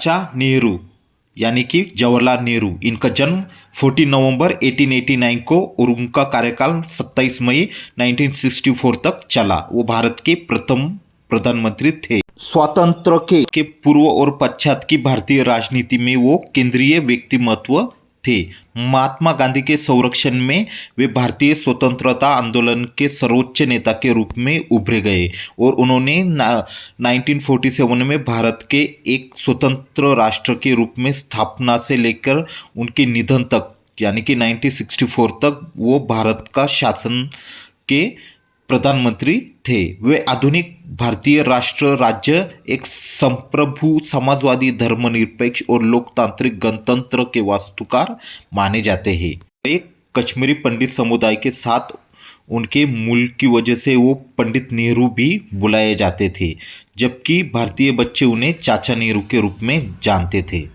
चाचा नेहरू यानी कि जवाहरलाल नेहरू, इनका जन्म 14 नवंबर 1889 को और उनका कार्यकाल 27 मई 1964 तक चला। वो भारत के प्रथम प्रधानमंत्री थे। स्वातंत्र के पूर्व और पश्चात की भारतीय राजनीति में वो केंद्रीय व्यक्तिमत्व थे। महात्मा गांधी के संरक्षण में वे भारतीय स्वतंत्रता आंदोलन के सर्वोच्च नेता के रूप में उभरे गए और उन्होंने 1947 में भारत के एक स्वतंत्र राष्ट्र के रूप में स्थापना से लेकर उनके निधन तक यानी कि 1964 तक वो भारत का शासन के प्रधानमंत्री थे। वे आधुनिक भारतीय राष्ट्र राज्य एक संप्रभु समाजवादी धर्मनिरपेक्ष और लोकतांत्रिक गणतंत्र के वास्तुकार माने जाते हैं। एक कश्मीरी पंडित समुदाय के साथ उनके मूल की वजह से वो पंडित नेहरू भी बुलाए जाते थे, जबकि भारतीय बच्चे उन्हें चाचा नेहरू के रूप में जानते थे।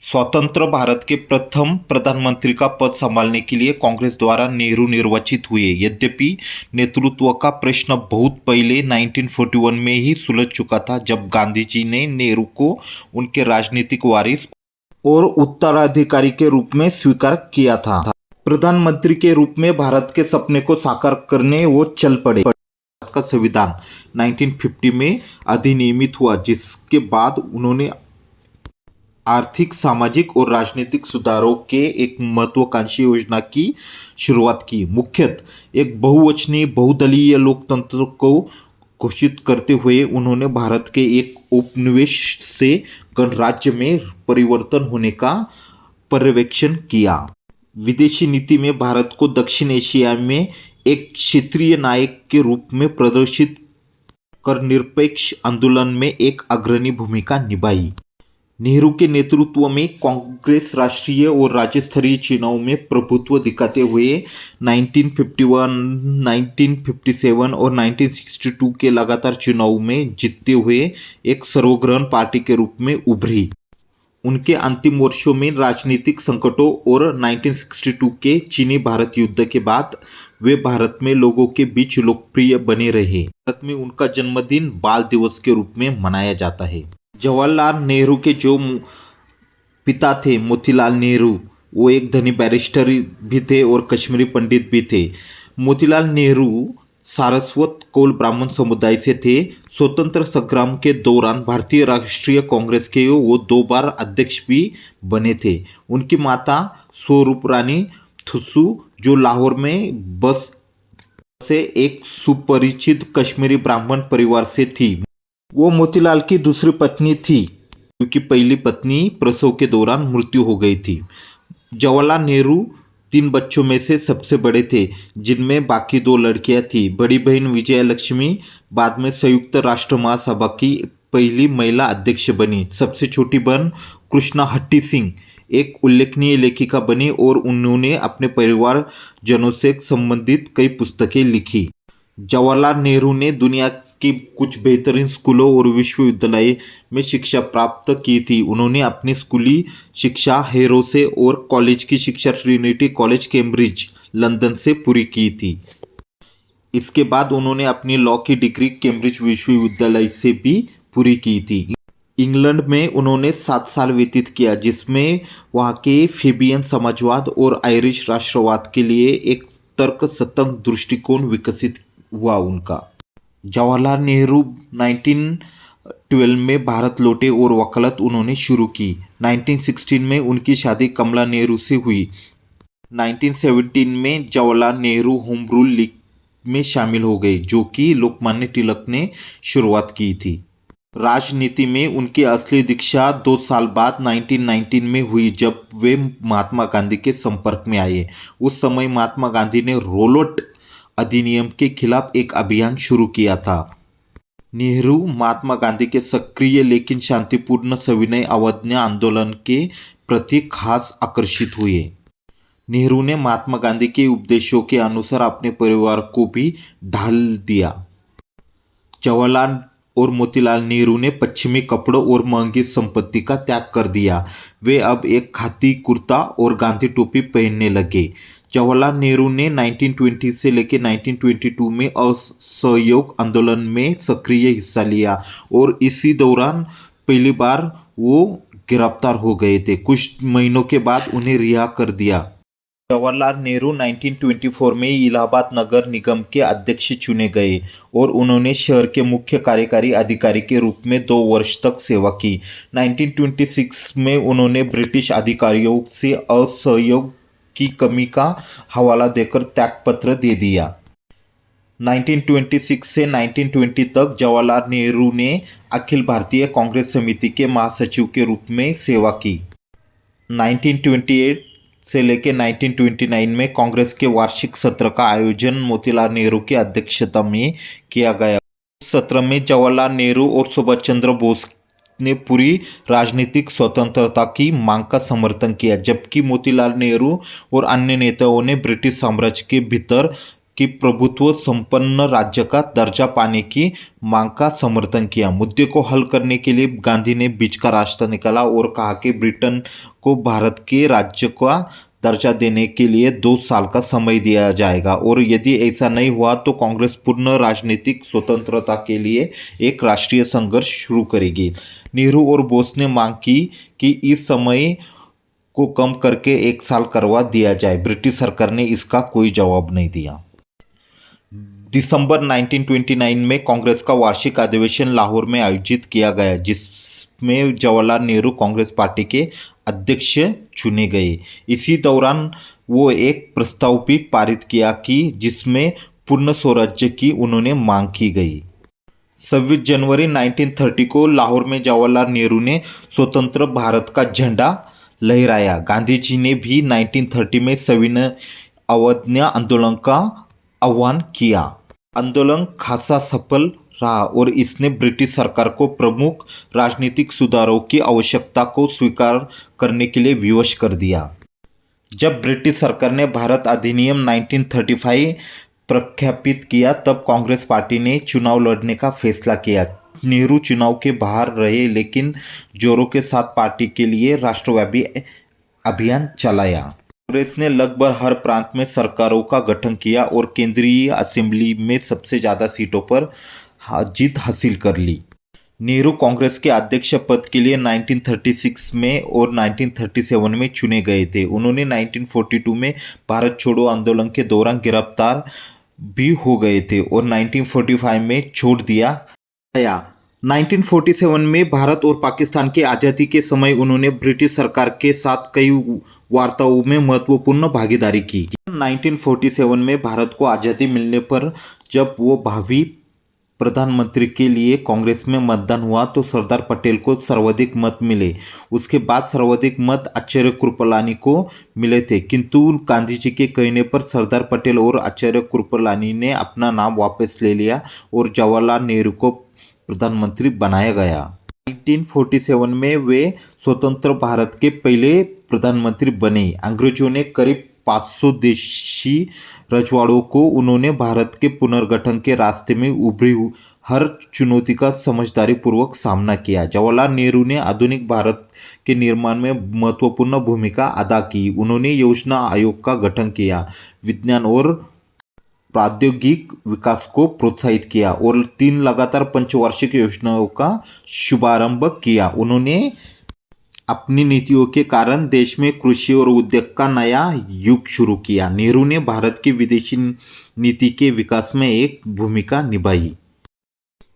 स्वतंत्र भारत के प्रथम प्रधानमंत्री का पद संभालने के लिए कांग्रेस द्वारा नेहरू निर्वाचित हुए। यद्यपि नेतृत्व का प्रश्न बहुत पहले 1941 में ही सुलझ चुका था, जब गांधी जी ने नेहरू को उनके राजनीतिक वारिस और उत्तराधिकारी के रूप में स्वीकार किया था। प्रधानमंत्री के रूप में भारत के सपने को साकार करने वो चल पड़े। भारत का संविधान 1950 में अधिनियमित हुआ, जिसके बाद उन्होंने आर्थिक, सामाजिक और राजनीतिक सुधारों के एक महत्वाकांक्षी योजना की शुरुआत की। मुख्यतः एक बहुवचनीय बहुदलीय लोकतंत्र को घोषित करते हुए उन्होंने भारत के एक उपनिवेश से गणराज्य में परिवर्तन होने का पर्यवेक्षण किया। विदेशी नीति में भारत को दक्षिण एशिया में एक क्षेत्रीय नायक के रूप में प्रदर्शित कर निरपेक्ष आंदोलन में एक अग्रणी भूमिका निभाई। नेहरू के नेतृत्व में कांग्रेस राष्ट्रीय और राज्य स्तरीय चुनाव में प्रभुत्व दिखाते हुए 1951, 1957 और 1962 के लगातार चुनाव में जीतते हुए एक सर्वग्राही पार्टी के रूप में उभरी। उनके अंतिम वर्षों में राजनीतिक संकटों और 1962 के चीनी भारत युद्ध के बाद वे भारत में लोगों के बीच लोकप्रिय बने रहे। भारत में उनका जन्मदिन बाल दिवस के रूप में मनाया जाता है। जवाहरलाल नेहरू के जो पिता थे मोतीलाल नेहरू, वो एक धनी बैरिस्टर भी थे और कश्मीरी पंडित भी थे। मोतीलाल नेहरू सारस्वत कौल ब्राह्मण समुदाय से थे। स्वतंत्र संग्राम के दौरान भारतीय राष्ट्रीय कांग्रेस के वो 2 बार अध्यक्ष भी बने थे। उनकी माता स्वरूप रानी थुस्सू, जो लाहौर में बस से एक सुपरिचित कश्मीरी ब्राह्मण परिवार से थी, वो मोतीलाल की दूसरी पत्नी थी, क्योंकि पहली पत्नी प्रसव के दौरान मृत्यु हो गई थी। जवाहरलाल नेहरू 3 बच्चों में से सबसे बड़े थे, जिनमें बाकी 2 लड़कियां थीं। बड़ी बहन विजया लक्ष्मी बाद में संयुक्त राष्ट्र महासभा की पहली महिला अध्यक्ष बनी। सबसे छोटी बहन कृष्णा हट्टी सिंह एक उल्लेखनीय लेखिका बनी और उन्होंने अपने परिवारजनों से संबंधित कई पुस्तकें लिखी। जवाहरलाल नेहरू ने दुनिया के कुछ बेहतरीन स्कूलों और विश्वविद्यालय में शिक्षा प्राप्त की थी। उन्होंने अपनी स्कूली शिक्षा हैरो से और कॉलेज की शिक्षा ट्रिनिटी कॉलेज कैम्ब्रिज लंदन से पूरी की थी। इसके बाद उन्होंने अपनी लॉ की डिग्री कैम्ब्रिज विश्वविद्यालय से भी पूरी की थी। इंग्लैंड में उन्होंने 7 साल व्यतीत किया, जिसमें वहाँ के फेबियन समाजवाद और आयरिश राष्ट्रवाद के लिए एक तर्कसंगत दृष्टिकोण विकसित हुआ उनका। जवाहरलाल नेहरू 1912 में भारत लौटे और वकालत उन्होंने शुरू की। 1916 में उनकी शादी कमला नेहरू से हुई। 1917 में Jawaharlal Nehru home rule league में शामिल हो गए, जो कि लोकमान्य तिलक ने शुरुआत की थी। राजनीति में उनकी असली दीक्षा 2 साल बाद 1919 में हुई, जब वे महात्मा गांधी के संपर्क में आए। उस समय महात्मा गांधी ने रोलट अधिनियम के खिलाफ एक अभियान शुरू किया था। नेहरू महात्मा गांधी के सक्रिय लेकिन शांतिपूर्ण सविनय अवज्ञा आंदोलन के प्रति खास आकर्षित हुए। नेहरू ने महात्मा गांधी के उपदेशों के अनुसार अपने परिवार को भी ढाल दिया। जवाहरलाल और मोतीलाल नेहरू ने पश्चिमी कपड़ों और महंगी संपत्ति का त्याग कर दिया। वे अब एक खादी कुर्ता और गांधी टोपी पहनने लगे। जवाहरलाल नेहरू ने 1920 से लेकर 1922 में असहयोग आंदोलन में सक्रिय हिस्सा लिया और इसी दौरान पहली बार वो गिरफ्तार हो गए थे। कुछ महीनों के बाद उन्हें रिहा कर दिया। जवाहरलाल नेहरू 1924 में इलाहाबाद नगर निगम के अध्यक्ष चुने गए और उन्होंने शहर के मुख्य कार्यकारी अधिकारी के रूप में 2 वर्ष तक सेवा की। 1926 में उन्होंने ब्रिटिश अधिकारियों से असहयोग की कमी का हवाला देकर त्यागपत्र दे दिया। 1926 से 1920 तक जवाहरलाल नेहरू ने अखिल भारतीय कांग्रेस समिति के महासचिव के रूप में सेवा की। 1928 से लेकर 1929 में कांग्रेस के वार्षिक सत्र का आयोजन मोतीलाल नेहरू की अध्यक्षता में किया गया। उस सत्र में जवाहरलाल नेहरू और सुभाष चंद्र बोस ने पूरी राजनीतिक स्वतंत्रता की मांग का समर्थन किया, जबकि मोतीलाल नेहरू और अन्य नेताओं ने ब्रिटिश साम्राज्य के भीतर कि प्रभुत्व संपन्न राज्य का दर्जा पाने की मांग का समर्थन किया। मुद्दे को हल करने के लिए गांधी ने बीच का रास्ता निकाला और कहा कि ब्रिटेन को भारत के राज्य का दर्जा देने के लिए 2 साल का समय दिया जाएगा और यदि ऐसा नहीं हुआ तो कांग्रेस पूर्ण राजनीतिक स्वतंत्रता के लिए एक राष्ट्रीय संघर्ष शुरू करेगी। नेहरू और बोस ने मांग की कि इस समय को कम करके 1 साल करवा दिया जाए। ब्रिटिश सरकार ने इसका कोई जवाब नहीं दिया। दिसंबर 1929 में कांग्रेस का वार्षिक अधिवेशन लाहौर में आयोजित किया गया, जिसमें जवाहरलाल नेहरू कांग्रेस पार्टी के अध्यक्ष चुने गए। इसी दौरान वो एक प्रस्ताव भी पारित किया कि जिसमें पूर्ण स्वराज्य की उन्होंने मांग की गई। 26 जनवरी 1930 को लाहौर में जवाहरलाल नेहरू ने स्वतंत्र भारत का झंडा लहराया। गांधी जी ने भी 1930 में सविनय अवज्ञा आंदोलन का आह्वान किया। आंदोलन खासा सफल रहा और इसने ब्रिटिश सरकार को प्रमुख राजनीतिक सुधारों की आवश्यकता को स्वीकार करने के लिए विवश कर दिया। जब ब्रिटिश सरकार ने भारत अधिनियम 1935 प्रख्यापित किया, तब कांग्रेस पार्टी ने चुनाव लड़ने का फैसला किया। नेहरू चुनाव के बाहर रहे, लेकिन जोरों के साथ पार्टी के लिए राष्ट्रव्यापी अभियान चलाया। कांग्रेस ने लगभग हर प्रांत में सरकारों का गठन किया और केंद्रीय असेंबली में सबसे ज़्यादा सीटों पर जीत हासिल कर ली। नेहरू कांग्रेस के अध्यक्ष पद के लिए 1936 में और 1937 में चुने गए थे। उन्होंने 1942 में भारत छोड़ो आंदोलन के दौरान गिरफ्तार भी हो गए थे और 1945 में छोड़ दिया गया। 1947 में भारत और पाकिस्तान की आज़ादी के समय उन्होंने ब्रिटिश सरकार के साथ कई वार्ताओं में महत्वपूर्ण भागीदारी की। 1947 में भारत को आज़ादी मिलने पर जब वो भावी प्रधानमंत्री के लिए कांग्रेस में मतदान हुआ तो सरदार पटेल को सर्वाधिक मत मिले। उसके बाद सर्वाधिक मत आचार्य कृपलानी को मिले थे, किंतु गांधी जी के कहने पर सरदार पटेल और आचार्य कृपलानी ने अपना नाम वापस ले लिया और जवाहरलाल नेहरू को प्रधानमंत्री बनाया गया। 1947 में वे स्वतंत्र भारत के पहले प्रधानमंत्री बने। अंग्रेजों ने करीब 500 देशी रजवाड़ों को उन्होंने भारत के पुनर्गठन के रास्ते में उभरी हर चुनौती का समझदारी पूर्वक सामना किया। जवाहरलाल नेहरू ने आधुनिक भारत के निर्माण में महत्वपूर्ण भूमिका अदा की। उन्होंने योजना आयोग का गठन किया, विज्ञान और प्रौद्योगिक विकास को प्रोत्साहित किया और 3 लगातार पंचवार्षिक योजनाओं का शुभारंभ किया। उन्होंने अपनी नीतियों के कारण देश में कृषि और उद्योग का नया युग शुरू किया। नेहरू ने भारत की विदेशी नीति के विकास में एक भूमिका निभाई।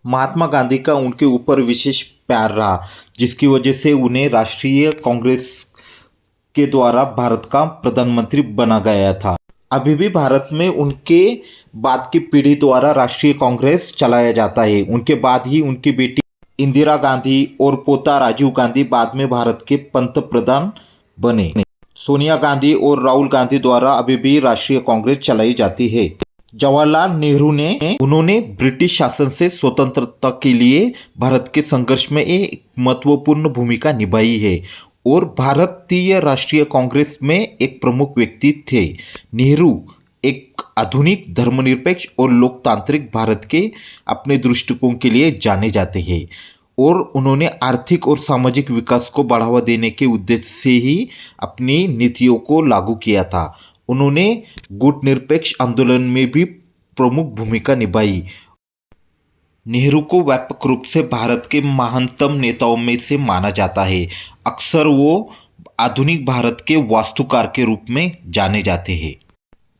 महात्मा गांधी का उनके ऊपर विशेष प्यार रहा, जिसकी वजह से उन्हें राष्ट्रीय कांग्रेस के द्वारा भारत का प्रधानमंत्री बना गया था। अभी भी भारत में उनके बाद की पीढ़ी द्वारा राष्ट्रीय कांग्रेस चलाया जाता है। उनके बाद ही उनकी बेटी इंदिरा गांधी और पोता राजीव गांधी बाद में भारत के पंतप्रधान बने। सोनिया गांधी और राहुल गांधी द्वारा अभी भी राष्ट्रीय कांग्रेस चलाई जाती है। जवाहरलाल नेहरू ने उन्होंने ब्रिटिश शासन से स्वतंत्रता के लिए भारत के संघर्ष में एक महत्वपूर्ण भूमिका निभाई है और भारतीय राष्ट्रीय कांग्रेस में एक प्रमुख व्यक्ति थे। नेहरू एक आधुनिक धर्मनिरपेक्ष और लोकतांत्रिक भारत के अपने दृष्टिकोण के लिए जाने जाते हैं और उन्होंने आर्थिक और सामाजिक विकास को बढ़ावा देने के उद्देश्य से ही अपनी नीतियों को लागू किया था। उन्होंने गुट निरपेक्ष आंदोलन में भी प्रमुख भूमिका निभाई। नेहरू को व्यापक रूप से भारत के महानतम नेताओं में से माना जाता है। अक्सर वो आधुनिक भारत के वास्तुकार के रूप में जाने जाते हैं।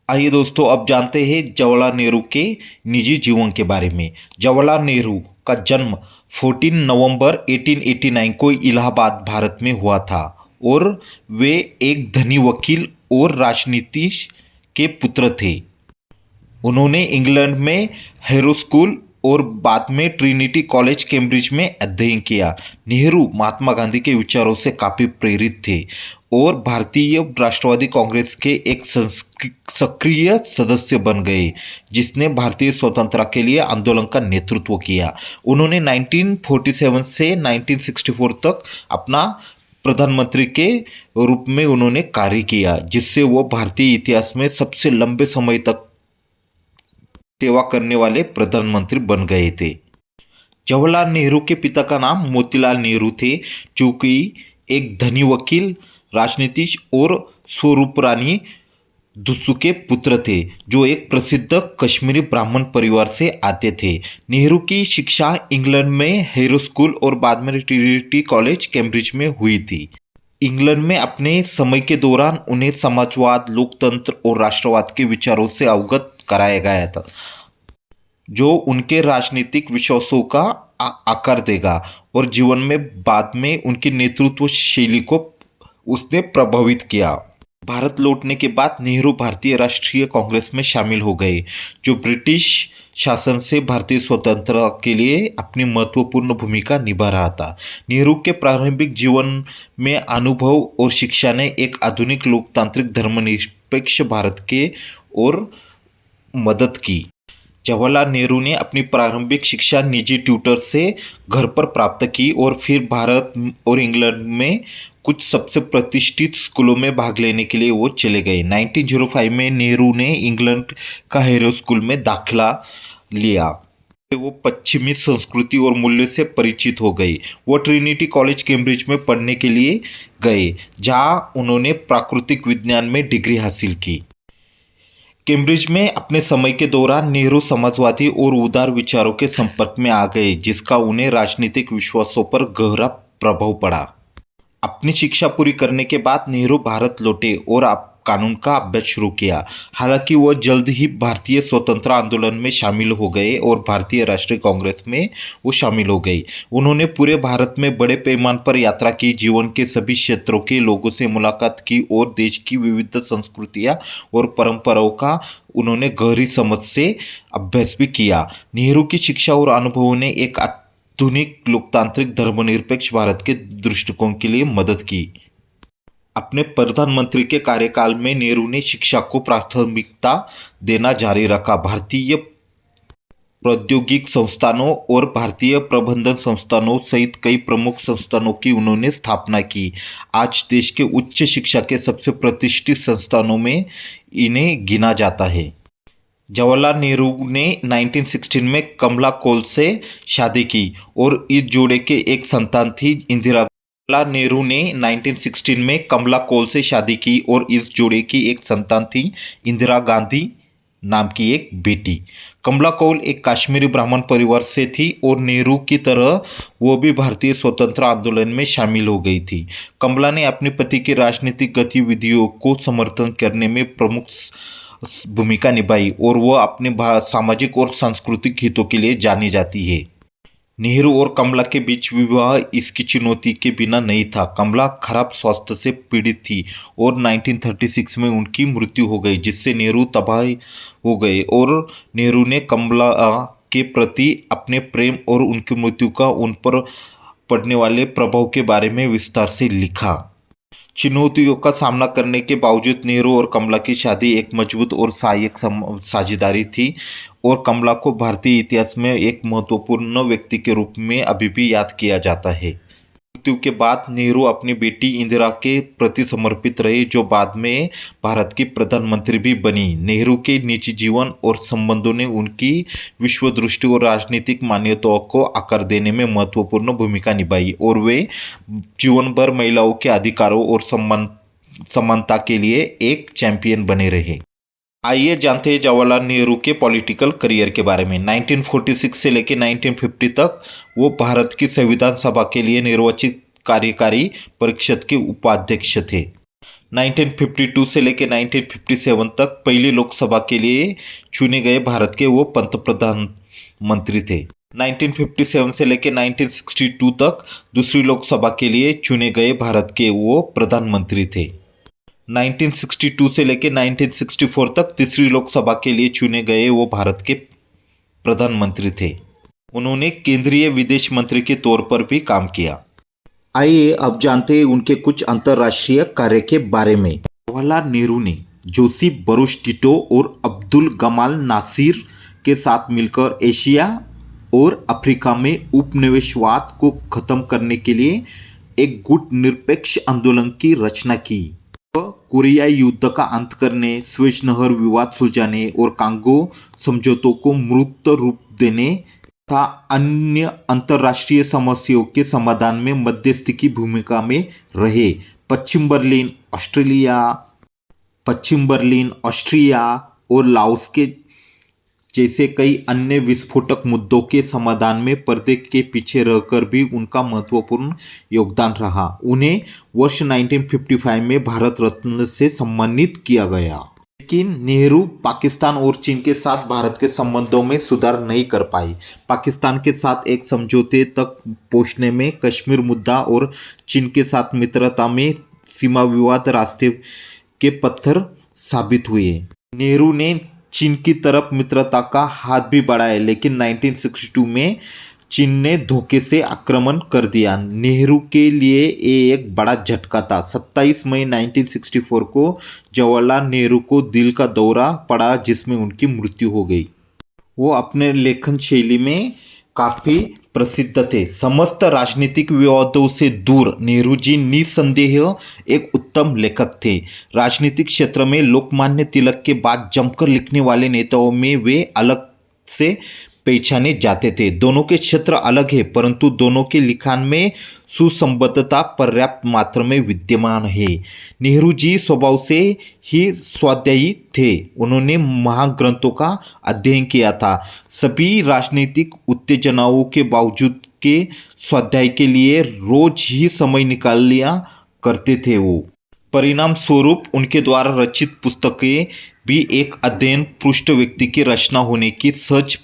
आइए दोस्तों, अब जानते हैं जवाहरलाल नेहरू के निजी जीवन के बारे में। जवाहरलाल नेहरू का जन्म 14 नवंबर 1889 को इलाहाबाद, भारत में हुआ था और वे एक धनी वकील और राजनीतिज्ञ के पुत्र थे। उन्होंने इंग्लैंड में हैरो स्कूल और बाद में ट्रिनिटी कॉलेज कैम्ब्रिज में अध्ययन किया। नेहरू महात्मा गांधी के विचारों से काफ़ी प्रेरित थे और भारतीय राष्ट्रवादी कांग्रेस के एक सक्रिय सदस्य बन गए, जिसने भारतीय स्वतंत्रता के लिए आंदोलन का नेतृत्व किया। उन्होंने 1947 से 1964 तक अपना प्रधानमंत्री के रूप में उन्होंने कार्य किया, जिससे वो भारतीय इतिहास में सबसे लंबे समय तक सेवा करने वाले प्रधानमंत्री बन गए थे। जवाहरलाल नेहरू के पिता का नाम मोतीलाल नेहरू थे, जो कि एक धनी वकील, राजनीतिज्ञ और स्वरूप रानी दुस्सू के पुत्र थे, जो एक प्रसिद्ध कश्मीरी ब्राह्मण परिवार से आते थे। नेहरू की शिक्षा इंग्लैंड में हैरो स्कूल और बाद में ट्रिनिटी कॉलेज कैम्ब्रिज में हुई थी। इंग्लैंड में अपने समय के दौरान उन्हें समाजवाद, लोकतंत्र और राष्ट्रवाद के विचारों से अवगत कराया गया था, जो उनके राजनीतिक विश्वासों का आकार देगा और जीवन में बाद में उनकी नेतृत्व शैली को उसने प्रभावित किया। भारत लौटने के बाद नेहरू भारतीय राष्ट्रीय कांग्रेस में शामिल हो गए, जो ब्रिटिश शासन से भारतीय स्वतंत्रता के लिए अपनी महत्वपूर्ण भूमिका निभा रहा था। नेहरू के प्रारंभिक जीवन में अनुभव और शिक्षा ने एक आधुनिक लोकतांत्रिक धर्मनिरपेक्ष भारत के ओर मदद की। जवाहरलाल नेहरू ने अपनी प्रारंभिक शिक्षा निजी ट्यूटर से घर पर प्राप्त की और फिर भारत और इंग्लैंड में कुछ सबसे प्रतिष्ठित स्कूलों में भाग लेने के लिए वो चले गए। 1905 में नेहरू ने इंग्लैंड का हैरो स्कूल में दाखिला लिया। वो पश्चिमी संस्कृति और मूल्य से परिचित हो गए। वो ट्रिनिटी कॉलेज कैम्ब्रिज में पढ़ने के लिए गए, जहां उन्होंने प्राकृतिक विज्ञान में डिग्री हासिल की। कैम्ब्रिज में अपने समय के दौरान नेहरू समाजवादी और उदार विचारों के संपर्क में आ गए, जिसका उन्हें राजनीतिक विश्वासों पर गहरा प्रभाव पड़ा। अपनी शिक्षा पूरी करने के बाद नेहरू भारत लौटे और कानून का अभ्यास शुरू किया। हालांकि वह जल्द ही भारतीय स्वतंत्रता आंदोलन में शामिल हो गए और भारतीय राष्ट्रीय कांग्रेस में वो शामिल हो गई। उन्होंने पूरे भारत में बड़े पैमाने पर यात्रा की, जीवन के सभी क्षेत्रों के लोगों से मुलाकात की और देश की विविध संस्कृतियाँ और परंपराओं का उन्होंने गहरी समझ से अभ्यास भी किया। नेहरू की शिक्षा और अनुभवों ने एक आधुनिक लोकतांत्रिक धर्मनिरपेक्ष भारत के दृष्टिकोण के लिए मदद की। अपने प्रधानमंत्री के कार्यकाल में नेहरू ने शिक्षा को प्राथमिकता देना जारी रखा। भारतीय प्रौद्योगिक संस्थानों और भारतीय प्रबंधन संस्थानों सहित कई प्रमुख संस्थानों की उन्होंने स्थापना की। आज देश के उच्च शिक्षा के सबसे प्रतिष्ठित संस्थानों में इन्हें गिना जाता है। जवाहरलाल नेहरू ने 1916 में कमला कौल से शादी की और इस जोड़े के एक संतान थी इंदिरा। जवाहरलाल नेहरू ने 1916 में कमला कौल से शादी की और इस जोड़े की एक संतान थी इंदिरा गांधी नाम की एक बेटी। कमला कौल एक कश्मीरी ब्राह्मण परिवार से थी और नेहरू की तरह वो भी भारतीय स्वतंत्रता आंदोलन में शामिल हो गई थी। कमला ने अपने पति की राजनीतिक गतिविधियों को समर्थन करने में प्रमुख भूमिका निभाई और वह अपने सामाजिक और सांस्कृतिक हितों के लिए जानी जाती है। नेहरू और कमला के बीच विवाह इसकी चुनौती के बिना नहीं था। कमला खराब स्वास्थ्य से पीड़ित थी और 1936 में उनकी मृत्यु हो गई, जिससे नेहरू तबाह हो गए और नेहरू ने कमला के प्रति अपने प्रेम और उनकी मृत्यु का उन पर पड़ने वाले प्रभाव के बारे में विस्तार से लिखा। चुनौतियों का सामना करने के बावजूद नेहरू और कमला की शादी एक मजबूत और सहायक साझेदारी थी और कमला को भारतीय इतिहास में एक महत्वपूर्ण व्यक्ति के रूप में अभी भी याद किया जाता है। मृत्यु के बाद नेहरू अपनी बेटी इंदिरा के प्रति समर्पित रहे, जो बाद में भारत की प्रधानमंत्री भी बनी। नेहरू के निजी जीवन और संबंधों ने उनकी विश्व दृष्टि और राजनीतिक मान्यताओं को आकार देने में महत्वपूर्ण भूमिका निभाई और वे जीवन भर महिलाओं के अधिकारों और समानता के लिए एक चैंपियन बने रहे। आइए जानते हैं जवाहरलाल नेहरू के पॉलिटिकल करियर के बारे में। 1946 से लेकर 1950 तक वो भारत की संविधान सभा के लिए निर्वाचित कार्यकारी परिषद के उपाध्यक्ष थे। 1952 से लेकर 1957 तक पहली लोकसभा के लिए चुने गए भारत के वो प्रधानमंत्री थे। 1957 से लेकर 1962 तक दूसरी लोकसभा के लिए चुने गए भारत के वो प्रधानमंत्री थे। 1962 से लेकर 1964 तक तीसरी लोकसभा के लिए चुने गए वो भारत के प्रधानमंत्री थे। उन्होंने केंद्रीय विदेश मंत्री के तौर पर भी काम किया। आइए अब जानते हैं उनके कुछ अंतर्राष्ट्रीय कार्य के बारे में। जवाहरलाल नेहरू ने जोसेफ बरोस टिटो और अब्दुल गमाल नासिर के साथ मिलकर एशिया और अफ्रीका में उपनिवेशवाद को खत्म करने के लिए एक गुट निरपेक्ष आंदोलन की रचना की। कोरियाई युद्ध का अंत करने, स्वेज नहर विवाद सुलझाने और कांगो समझौतों को मूर्त रूप देने तथा अन्य अंतर्राष्ट्रीय समस्याओं के समाधान में मध्यस्थी की भूमिका में रहे। पश्चिम बर्लिन, ऑस्ट्रिया और लाओस के जैसे कई अन्य विस्फोटक मुद्दों के समाधान में पर्दे के पीछे रहकर भी उनका महत्वपूर्ण योगदान रहा। उन्हें वर्ष 1955 में भारत रत्न से सम्मानित किया गया। लेकिन नेहरू पाकिस्तान और चीन के साथ भारत के संबंधों में सुधार नहीं कर पाए। पाकिस्तान के साथ एक समझौते तक पहुंचने में कश्मीर मुद्दा और चीन के साथ मित्रता में सीमा विवाद रास्ते के पत्थर साबित हुए। नेहरू ने चीन की तरफ मित्रता का हाथ भी बढ़ाया, लेकिन 1962 में चीन ने धोखे से आक्रमण कर दिया। नेहरू के लिए ये एक बड़ा झटका था। 27 मई 1964 को जवाहरलाल नेहरू को दिल का दौरा पड़ा, जिसमें उनकी मृत्यु हो गई। वो अपने लेखन शैली में काफ़ी प्रसिद्ध थे। समस्त राजनीतिक विवादों से दूर नेहरू जी निसंदेह एक उत्तम लेखक थे। राजनीतिक क्षेत्र में लोकमान्य तिलक के बाद जमकर लिखने वाले नेताओं में वे अलग से पहचाने जाते थे। दोनों के क्षेत्र अलग है, परंतु दोनों के लिखान में सुसंबद्धता पर्याप्त मात्रा में विद्यमान है। नेहरू जी स्वभाव से ही स्वाध्यायी थे। उन्होंने महाग्रंथों का अध्ययन किया था। सभी राजनीतिक उत्तेजनाओं के बावजूद के स्वाध्याय के लिए रोज ही समय निकाल लिया करते थे। वो परिणाम स्वरूप उनके द्वारा रचित पुस्तकें भी एक अध्ययन पृष्ठ व्यक्ति की रचना होने की सहज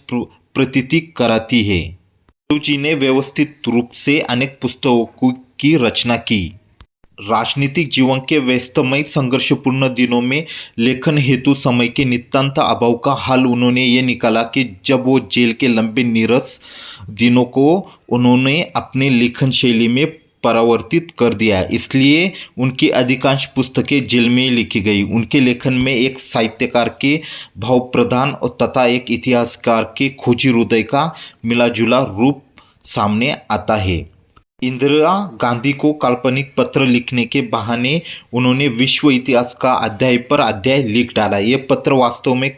प्रतीति कराती है। नेहरू जी ने व्यवस्थित रूप से अनेक पुस्तकों की रचना की। राजनीतिक जीवन के व्यस्तमय संघर्षपूर्ण दिनों में लेखन हेतु समय के नितांत अभाव का हल उन्होंने ये निकाला कि जब वो जेल के लंबे नीरस दिनों को उन्होंने अपने लेखन शैली में परावर्तित कर दिया। इसलिए उनकी अधिकांश पुस्तकें जेल में लिखी गई। उनके लेखन में एक साहित्यकार के भावप्रधान तथा एक इतिहासकार के खोजी हृदय का मिलाजुला रूप सामने आता है। इंदिरा गांधी को काल्पनिक पत्र लिखने के बहाने उन्होंने विश्व इतिहास का अध्याय पर अध्याय लिख डाला। ये पत्र वास्तव में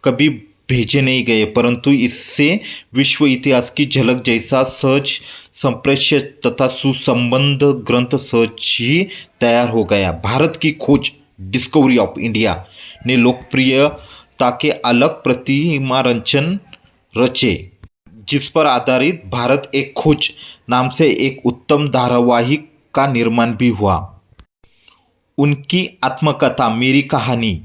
कभी भेजे नहीं गए, परंतु इससे विश्व इतिहास की झलक जैसा सहज संप्रेष्य तथा सुसंबद्ध ग्रंथ सहज ही तैयार हो गया। भारत की खोज डिस्कवरी ऑफ इंडिया ने लोकप्रियता के अलग प्रतिमा रचन रचे, जिस पर आधारित भारत एक खोज नाम से एक उत्तम धारावाहिक का निर्माण भी हुआ। उनकी आत्मकथा मेरी कहानी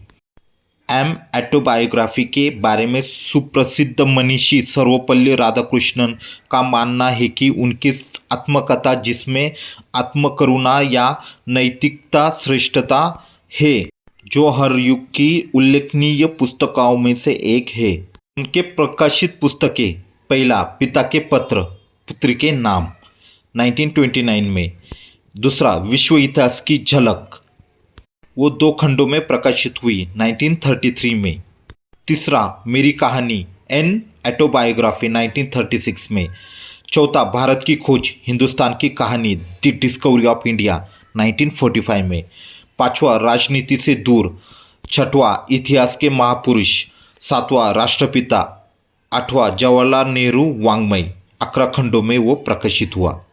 ऑटोबायोग्राफी के बारे में सुप्रसिद्ध मनीषी सर्वपल्ली राधाकृष्णन का मानना है कि उनकी आत्मकथा, जिसमें आत्मकरुणा या नैतिकता श्रेष्ठता है, जो हर युग की उल्लेखनीय पुस्तकों में से एक है। उनके प्रकाशित पुस्तकें, पहला पिता के पत्र पुत्री के नाम 1929 में, दूसरा विश्व इतिहास की झलक, वो 2 खंडों में प्रकाशित हुई 1933 में, तीसरा मेरी कहानी एन ऑटोबायोग्राफी 1936 में, चौथा भारत की खोज हिंदुस्तान की कहानी द डिस्कवरी ऑफ इंडिया 1945 में, पांचवा राजनीति से दूर, छठवां इतिहास के महापुरुष, सातवां राष्ट्रपिता, आठवां जवाहरलाल नेहरू वाङ्मय, 11 खंडों में वो प्रकाशित हुआ।